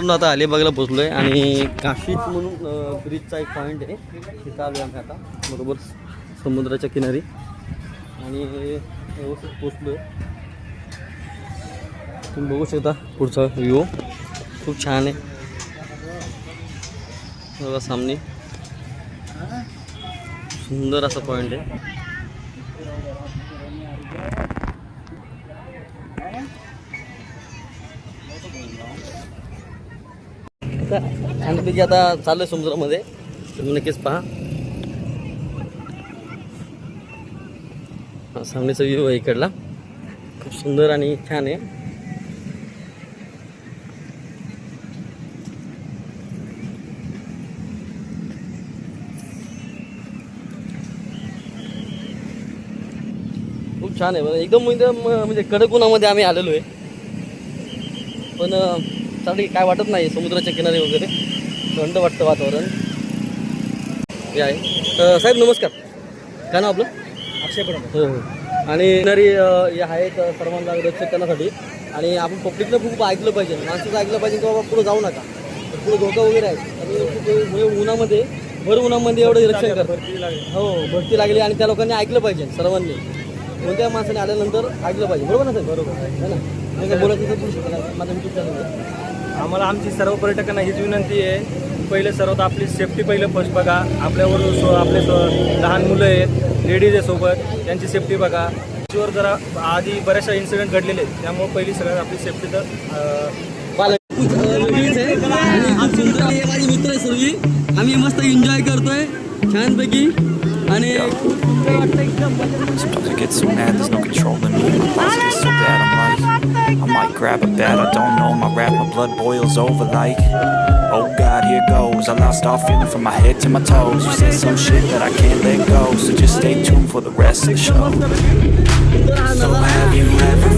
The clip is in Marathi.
मित्रांनो आता अलिबागला पोचलो आहे आणि काशीद म्हणून ब्रिजचा एक पॉईंट आहे तिथं आलो आम्ही आता बरोबर समुद्राच्या किनारी आणि व्यवस्थित पोचलो आहे. तुम्ही बघू शकता पुढचा व्ह्यू खूप छान आहे बघा सामने सुंदर असा पॉईंट आहे. छानपैकी आता चालू आहे समुद्रामध्ये तुम्ही नक्कीच पहा. सामनेचा व्ह्यू आहे इकडला खूप सुंदर आणि छान आहे. खूप छान आहे एकदम म्हणजे कडक उन्हामध्ये आम्ही आलेलो आहे पण चालेल काय वाटत नाही. समुद्राच्या किनारी वगैरे थंड वाटतं वातावरण हे आहे. साहेब नमस्कार काय नाव आपलं? अक्षय पडा. हो हो. आणि किनारी हे आहेत सर्वांना रक्षक करण्यासाठी आणि आपण पब्लिकला खूप ऐकलं पाहिजे माणसाचं ऐकलं पाहिजे की बाबा पुढे जाऊ नका पुढे धोका वगैरे आहे आणि खूप उन्हामध्ये भर उन्हामध्ये एवढं रक्षण करतात. हो भरती लागली आणि त्या लोकांनी ऐकलं पाहिजे सर्वांनी कोणत्या माणसाने आल्यानंतर ऐकलं पाहिजे बरोबर ना साहेब? बरोबर आहे ना. म्हणजे बोलायचं बोलू शकता माझं यूट्यूब चॅनल आहे. आम्हाला आमची सर्व पर्यटकांना हीच विनंती आहे पहिले सर्वात आपली सेफ्टी पहिलं फर्स्ट बघा. आपल्यावर आपले लहान मुलं आहेत लेडीज आहे सोबत त्यांची सेफ्टी बघा. त्याच्यावर जरा आधी बऱ्याचशा इन्सिडेंट घडलेले आहेत त्यामुळे पहिली सगळ्यात आपली सेफ्टी तर माझे मित्र आहे सर्व आम्ही मस्त एन्जॉय करतोय छानपैकी आणि Sometimes I get so mad, there's no controlling me. My thoughts get so bad, I might grab a bat, I don't know, my rap, my blood boils over like, oh God, here goes. I lost all feeling from my head to my toes. You said some shit that I can't let go, so just stay tuned for the rest of the show. So have you ever